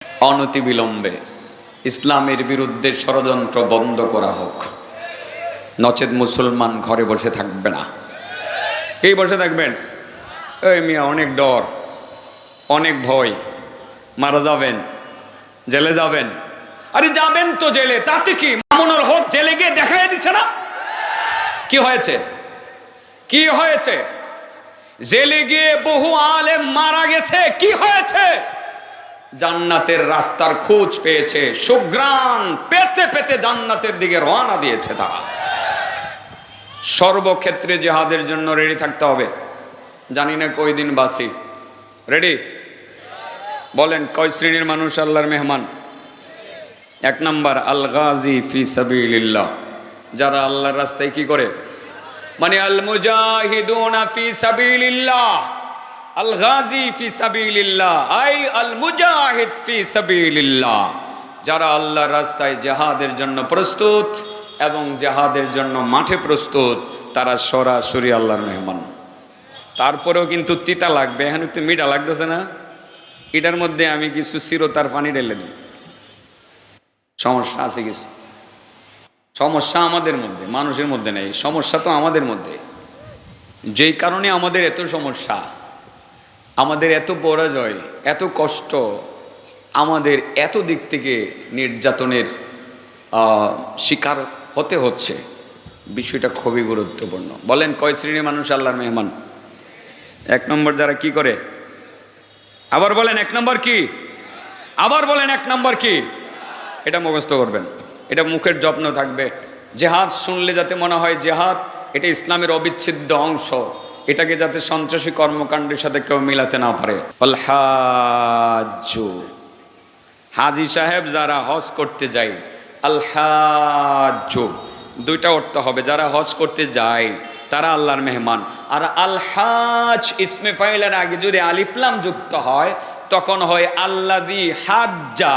অনতিবিলম্বে ইসলামের বিরুদ্ধে ষড়যন্ত্র বন্ধ করা হোক, নচেত মুসলমান ঘরে বসে থাকবে না। এই বসে থাকবেন? এই মিয়া, অনেক ডর, অনেক ভয়, মারা যাবেন, জেলে যাবেন। আরে যাবেন তো জেলে, তাতে কি? মামুনুল হক জেলে গিয়ে দেখাই দিচ্ছে না কি হয়েছে? কি হয়েছে? জেলে গিয়ে বহু আলেম মারা গেছে, কি হয়েছে? জান্নাতের রাস্তার খোঁজ পেয়েছে, সুঘ্রাণ পেতে পেতে জান্নাতের দিকে রওনা দিয়েছে তারা। সর্বক্ষেত্রে জিহাদের জন্য রেডি থাকতে হবে। জানি না কই দিন বাসি। রেডি? বলেন কয় শ্রেণীর মানুষ আল্লাহর মেহমান? এক নাম্বার, আল গাজী ফি সাবিলিল্লাহ, যারা আল্লাহর রাস্তায় কি করে, মানে আল মুজাহিদুনা ফি সাবিলিল্লাহ। আল গাজী ফি সাবিলিল্লাহ আই আল মুজাহিদ ফি সাবিলিল্লাহ, যারা আল্লাহর রাস্তায় জিহাদের জন্য প্রস্তুত এবং জিহাদের জন্য মাঠে প্রস্তুত, তারা সরাসরি আল্লাহর মেহমান। তারপরেও কিন্তু তিতা লাগবে, এখন একটু মিঠা লাগতেছে না? এটার মধ্যে আমি কিছু চিরতার পানি ঢেলে দিই। সমস্যা আছে কিছু, সমস্যা আমাদের মধ্যে, মানুষের মধ্যে নেই। সমস্যা তো আমাদের মধ্যে। যেই কারণে আমাদের এত সমস্যা, আমাদের এত পরাজয়, এত কষ্ট, আমাদের এত দিক থেকে নির্যাতনের শিকার হতে হচ্ছে। বিষয়টা খুবই গুরুত্বপূর্ণ। বলেন কয় শ্রেণীর মানুষ আল্লাহর মেহমান? এক নম্বর, যারা কি করে? আবার বলেন এক নম্বর কি? আবার বলেন এক নম্বর কি? এটা মুখস্থ করবেন, এটা মুখের যত্ন থাকবে। জেহাদ শুনলে যাতে মনে হয় জেহাদ এটা ইসলামের অবিচ্ছেদ্য অংশ, এটাকে যাতে সন্ত্রাসী কর্মকাণ্ডের সাথে কেউ মিলাতে না পারে। আল হাজ্জু, হাজী সাহেব যারা হজ করতে যায়, আল হাজ্জু দুইটা অর্থ হবে। যারা হজ করতে যায় তারা আল্লাহর মেহমান। আর আল হাজ ইসমে ফাইলের আগে যদি আলিফ লাম যুক্ত হয় তখন হয় আল্লাযী হাজ্জা,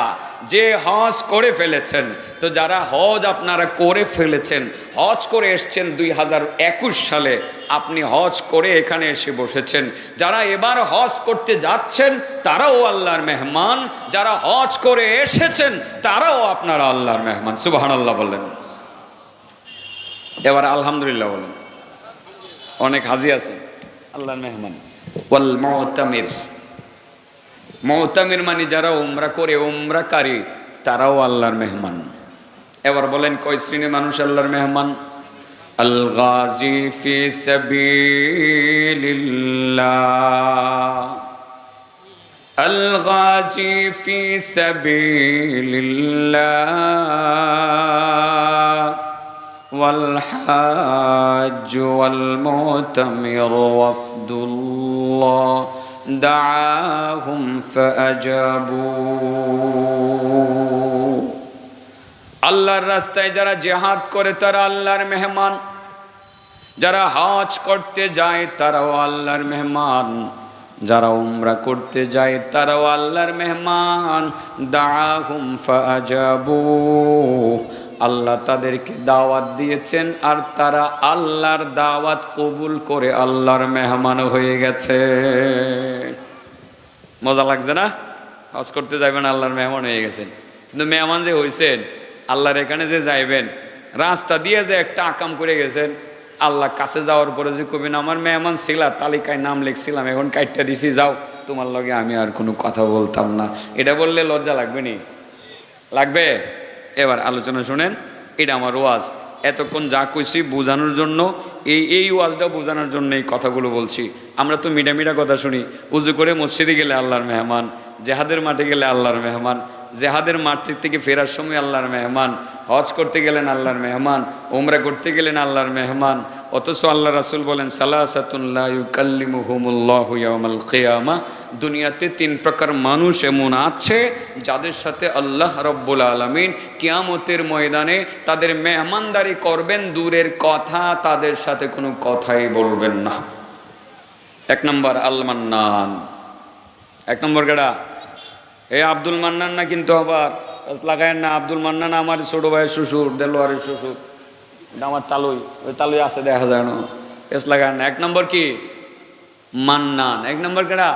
যে হজ করে ফেলেছেন। তো যারা হজ আপনারা করে ফেলেছেন, হজ করে এসছেন 2021 সালে, আপনি হজ করে এখানে এসে বসেছেন। যারা এবার হজ করতে যাচ্ছেন তারাও আল্লাহর মেহমান, যারা হজ করে এসেছেন তারাও আপনারা আল্লাহর মেহমান। সুবহানাল্লাহ বলেন। এবার আলহামদুলিল্লাহ বলেন। অনেক হাজি আছেন আল্লাহর মেহমান। ওয়াল মুতামির, মুতামির মানে যারা উমরা করে, উমরাকারী, তারাও আল্লাহর মেহমান। এবার বলেন কয় শ্রেণীর মানুষ আল্লাহর মেহমান? আল গাজী ফি সাবিলিল্লাহ, আল গাজী ফি সাবিলিল্লাহ ওয়াল হাজ্জ ওয়াল মুতামির ওয়াফদুল্লাহ দাআহুম ফাআজাবু। আল্লাহর রাস্তায় যারা জিহাদ করে তারা আল্লাহর মেহমান, যারা হজ করতে যায় তারাও আল্লাহর মেহমান, যারা উমরা করতে যায় তারাও আল্লাহর মেহমান। দাআহুম ফাআজাবু, আল্লাহ তাদেরকে দাওয়াত দিয়েছেন আর তারা আল্লাহর দাওয়াত কবুল করে আল্লাহর মেহমান হয়ে গেছে। মজা লাগছে না? হজ করতে যাবেন, আল্লাহর মেহমান হয়ে গেছেন। কিন্তু মেহমান যে হয়েছেন, আল্লাহর এখানে যে যাইবেন, রাস্তা দিয়ে যে একটা আকাম করে গেছেন, আল্লাহ কাছে যাওয়ার পরে যে কবেন আমার মেহমান ছিলা, তালিকায় নাম লিখছিলাম, এখন কাইটটা দিছি, যাও, তোমার লগে আমি আর কোনো কথা বলতাম না, এটা বললে লজ্জা লাগবে নি? লাগবে? এবার আলোচনা শুনেন, এটা আমার ওয়াজ। এতক্ষণ যা কইছি বোঝানোর জন্য, এই ওয়াজটা বোঝানোর জন্য এই কথাগুলো বলছি। আমরা তো মিঠা মিঠা কথা শুনি, উজু করে মসজিদে গেলে আল্লাহর মেহমান, জেহাদের মাঠে গেলে আল্লাহর মেহমান, জেহাদের মাঠের থেকে ফেরার সময় আল্লাহর মেহমান, হজ করতে গেলেন আল্লাহর মেহমান, উমরা করতে গেলেন আল্লাহর মেহমান। অথচ আল্লাহ রাসূল বলেন সালাসাতুন লা ইউকাল্লিমুহুমুল্লাহু ইয়াওমাল কিয়ামা, দুনিয়াতে 3 প্রকার মানুষ এমন আছে যাদের সাথে আল্লাহ রাব্বুল আলামিন কিয়ামতের ময়দানে তাদের মেহমানদারি করবেন, দূরের কথা তাদের সাথে কোনো কথাই বলবেন না। 1 নম্বর আল মান্নান। 1 নম্বর কেডা? এই আব্দুল মান্নান না, কিন্তু আবার লাগায় না। আব্দুল মান্নান আমার ছোট ভাইয়ের শ্বশুর, দেলোয়ারের শ্বশুর, আমার তালুই, ওই তালুই আছে, দেখা যায় না, এস লাগায় না। 1 নম্বর কি? মান্নান। 1 নম্বর কেডা?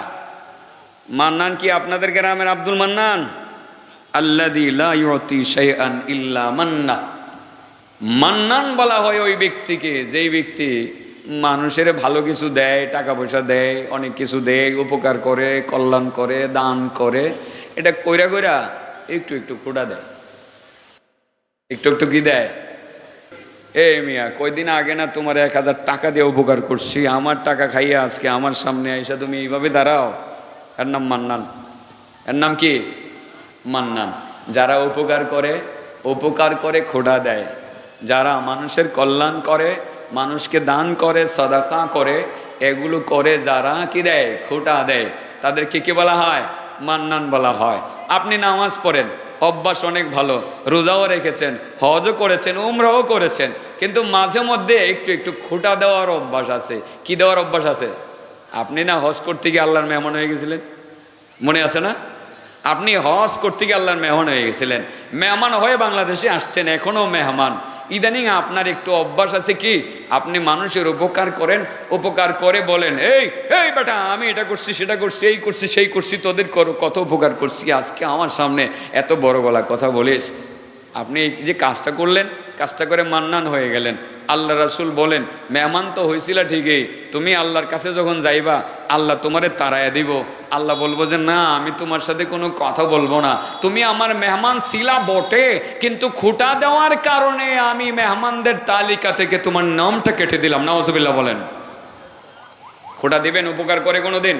মান্নান কি আপনাদের গ্রামের আব্দুল মান্নান? আল্লাযী লা ইউতি শাইআন ইল্লা মান্না। মান্নান বলা হয় ওই ব্যক্তিকে, যেই ব্যক্তি মানুষের ভালো কিছু দেয়, টাকা পয়সা দেয়, অনেক কিছু দেয়, উপকার করে, কল্যাণ করে, দান করে, এটা কইরা কইরা একটু একটু খোঁটা দেয়, একটু একটু কি দেয়। এ মিয়া, কয়দিন আগে না তোমার 1000 টাকা দিয়ে উপকার করছি, আমার টাকা খাইয়া আজকে আমার সামনে আইসা তুমি এইভাবে দাঁড়াও। এর নাম মান্নান। এর নাম কি? মান্নান। যারা উপকার করে খোঁটা দেয়, যারা মানুষের কল্যাণ করে, মানুষকে দান করে, সাদাকা করে, এগুলো করে যারা কি দেয়, খোঁটা দেয়, তাদেরকে কি বলা হয়? মান্নান বলা হয়। আপনি নামাজ পড়েন, অভ্যাস অনেক ভালো, রোজাও রেখেছেন, হজও করেছেন, উমরাও করেছেন, কিন্তু মাঝে মধ্যে একটু একটু খোঁটা দেওয়ার অভ্যাস আছে। কি দেওয়ার অভ্যাস আছে? আপনি না হজ করতে গিয়ে আল্লাহর মেহমান হয়ে গেছিলেন, মনে আছে না? আপনি হজ করতে গিয়ে আল্লাহর মেহমান হয়ে গেছিলেন, মেহমান হয়ে বাংলাদেশে আসছেন, এখনো মেহমান। ইদানিং আপনার একটু অভ্যাস আছে কি, আপনি মানুষের উপকার করেন, উপকার করে বলেন, এই এই বেটা, আমি এটা করছি, সেটা করছি, এই করছি, সেই করছি, তোদের কত উপকার করছি, আজকে আমার সামনে এত বড় গলা কথা বলিস। আপনি এই যে কাজটা করলেন, কাজটা করে মান্নান হয়ে গেলেন। আল্লাহ রাসূল বলেন, মেহমান তো হয়েছিল ঠিকই, তুমি আল্লাহর কাছে যখন যাইবা, আল্লাহ তোমারে তাড়াইয়া দিব। আল্লাহ বলবো যে না, আমি তোমার সাথে কোনো কথা বলবো না, তুমি আমার মেহমান ছিলা বটে, কিন্তু খোঁটা দেওয়ার কারণে আমি মেহমানদের তালিকা থেকে তোমার নামটা কেটে দিলাম। নাউজুবিল্লাহ বলেন। খোঁটা দিবেন উপকার করে কোনোদিন?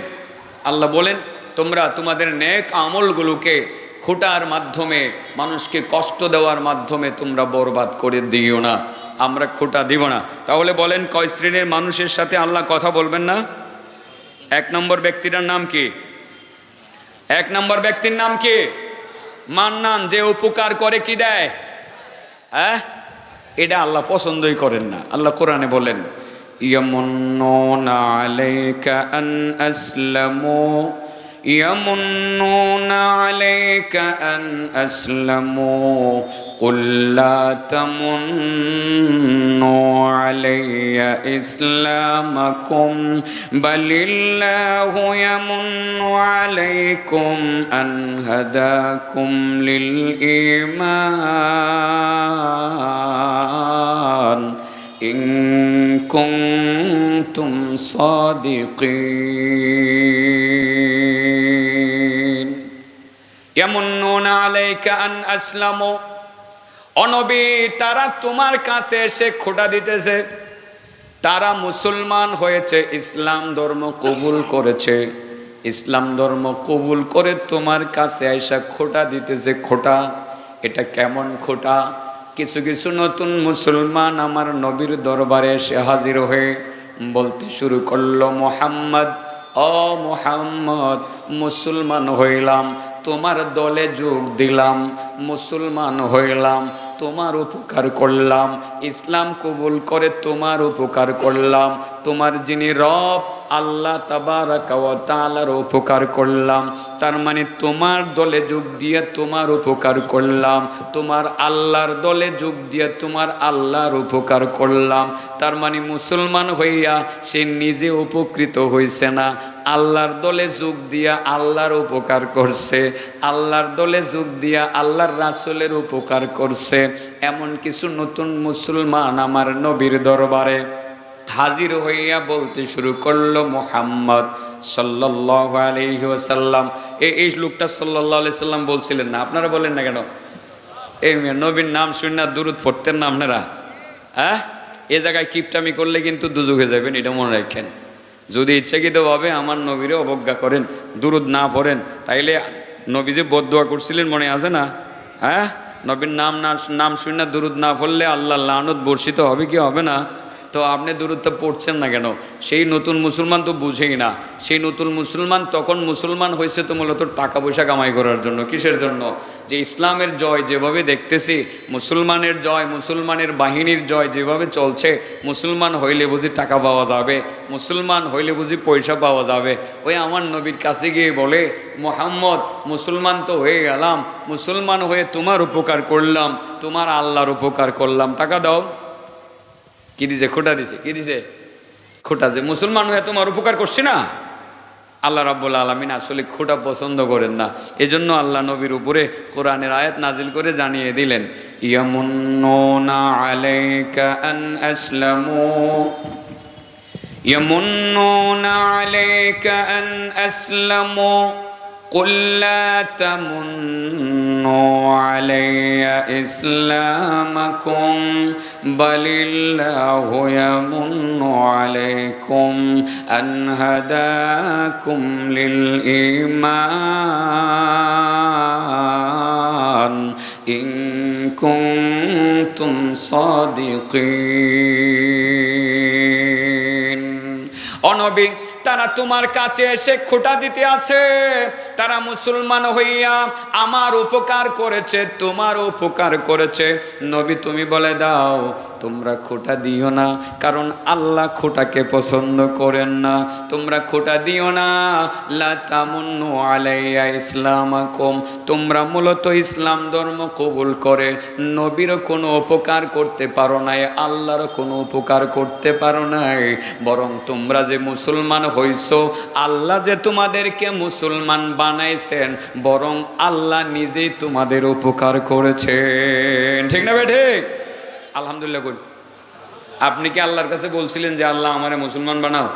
আল্লাহ বলেন, তোমরা তোমাদের নেক আমলগুলোকে খোঁটার মাধ্যমে, মানুষকে কষ্ট দেওয়ার মাধ্যমে তোমরা বরবাদ করে দিও না। আমরা খোঁটা দিব না। তাহলে বলেন, কয় শ্রেণীর মানুষের সাথে আল্লাহ কথা বলবেন না? 1 নম্বর ব্যক্তিটার নাম কি? 1 নম্বর ব্যক্তির নাম কি? মান্নান, যে উপকার করে কি দেয়। হ্যাঁ, এটা আল্লাহ পছন্দই করেন না। আল্লাহ কোরআনে বলেন, ইয়ামুন্নুনা আলাইকা আন আসলামু, ইয়ামুন্নুনা আলাইকা আন আসলামু কুল লা তামুন্নু আলাইয়া ইসলামাকুম বালিল্লাহু ইয়ামুন্নু আলাইকুম আন হাদাকুম লিল ঈমান ইন কুনতুম সাদিকিন। ইয়ামুন্নুনা আলাইকা আন আসলামু, অনবী, তারা তোমার কাছে এসে খোঁটা দিতেছে, তারা মুসলমান হয়েছে, ইসলাম ধর্ম কবুল করেছে, ইসলাম ধর্ম কবুল করে তোমার কাছে আইসা খোঁটা দিতেছে। খোঁটা, এটা কেমন খোঁটা? কিছু কিছু নতুন মুসলমান আমার নবীর দরবারে এসে হাজির হয়ে বলতে শুরু করলো, মুহাম্মদ, ও মুহাম্মদ, মুসলমান হইলাম, তোমার দলে যোগ দিলাম, মুসলমান হইলাম, তোমার উপকার করলাম, ইসলাম কবুল করে তোমার উপকার করলাম, তোমার যিনি রব আল্লাহ তাবারাকা ওয়া তাআলার উপকার করলাম। তার মানে তোমার দলে যোগ দিয়ে তোমার উপকার করলাম, তোমার আল্লাহর দলে যোগ দিয়ে তোমার আল্লাহর উপকার করলাম। তার মানে মুসলমান হইয়া সে নিজে উপকৃত হইছে না, আল্লাহর দলে যোগ দিয়া আল্লাহর উপকার করছে, আল্লাহর দলে যোগ দিয়া আল্লাহর রাসূলের উপকার করছে। এমন কিছু নতুন মুসলমান আমার নবীর দরবারে হাজির হইয়া বলতে শুরু করলো, মুহাম্মদ সাল্লাল্লাহু আলাইহি ওয়াসাল্লাম। এই লোকটা সাল্লাল্লাহু আলাইহি সাল্লাম বলছিলেন না, আপনারা বলেন না কেন? এই নবীর নাম শুনে দুরূদ পড়তেন না আপনারা? হ্যাঁ, এ জায়গায় কিপটামি করলে কিন্তু দুজুগে যাবেন, এটা মনে রাখেন। যদি ইচ্ছাকৃতভাবে আমার নবীরে অবজ্ঞা করেন, দুরূদ না পড়েন, তাইলে নবী যে বদদুয়া করছিলেন মনে আছে না? হ্যাঁ, নবীর নাম শুনে দুরূদ না পড়লে আল্লাহ লানত বর্ষিত হবে কি হবে না? তো আপনি দূরত্ব পড়ছেন না কেন? সেই নতুন মুসলমান তো বুঝেই না। সেই নতুন মুসলমান তখন মুসলমান হয়েছে তো মূলত টাকা পয়সা কামাই করার জন্য। কিসের জন্য? যে ইসলামের জয় যেভাবে দেখতেছি, মুসলমানের জয়, মুসলমানের বাহিনীর জয় যেভাবে চলছে, মুসলমান হইলে বুঝি টাকা পাওয়া যাবে, মুসলমান হইলে বুঝি পয়সা পাওয়া যাবে। ওই আমার নবীর কাছে গিয়ে বলে, মুহাম্মদ, মুসলমান তো হয়ে গেলাম, মুসলমান হয়ে তোমার উপকার করলাম, তোমার আল্লাহর উপকার করলাম, টাকা দাও। কি দিছে? খোঁটা দিছে। কি দিছে? খোঁটা। যে মুসলমান হয়ে তোমার উপকার করছি না, আল্লাহ রাব্বুল আলামিন আসলে খোটা পছন্দ করেন না। এজন্য আল্লাহ নবীর উপরে কোরআনের আয়াত নাজিল করে জানিয়ে দিলেন, ইয়ামুন্নুনা আলাইকা আন আসলামু ইয়ামুন্নুনা আলাইকা আন আসলামু কুল লা তামুন্নু আলাইয়া ইসলামাকুম বালিল্লাহু ইয়ামুন্নু আলাইকুম আন হাদাকুম লিল ঈমান ইন কুনতুম সাদিকিন। ও নবী, তারা তোমার কাছে এসে খোঁটা দিতে আছে, তারা মুসলমান হইয়া আমার উপকার করেছে, তোমার উপকার করেছে। নবী তুমি বলে দাও তোমরা খোঁটা দিও না, কারণ আল্লাহ খোঁটাকে পছন্দ করেন না। তোমরা খোঁটা দিও না। লা তামুন্নু আলাইয়া ইসলামাকুম, তোমরা মূলত ইসলাম ধর্ম কবুল করে নবীরও কোনো উপকার করতে পারো নাই, আল্লাহরও কোনো উপকার করতে পারো নাই। বরং তোমরা যে মুসলমান হইছো, আল্লাহ যে তোমাদেরকে মুসলমান বানাইছেন, বরং আল্লাহ নিজেই তোমাদের উপকার করেছেন। ঠিক না ভাই? ঠিক। আলহামদুলিল্লাহ। আপনি কি আল্লাহর কাছে বলছিলেন যে আল্লাহ আমারে মুসলমান বানাও?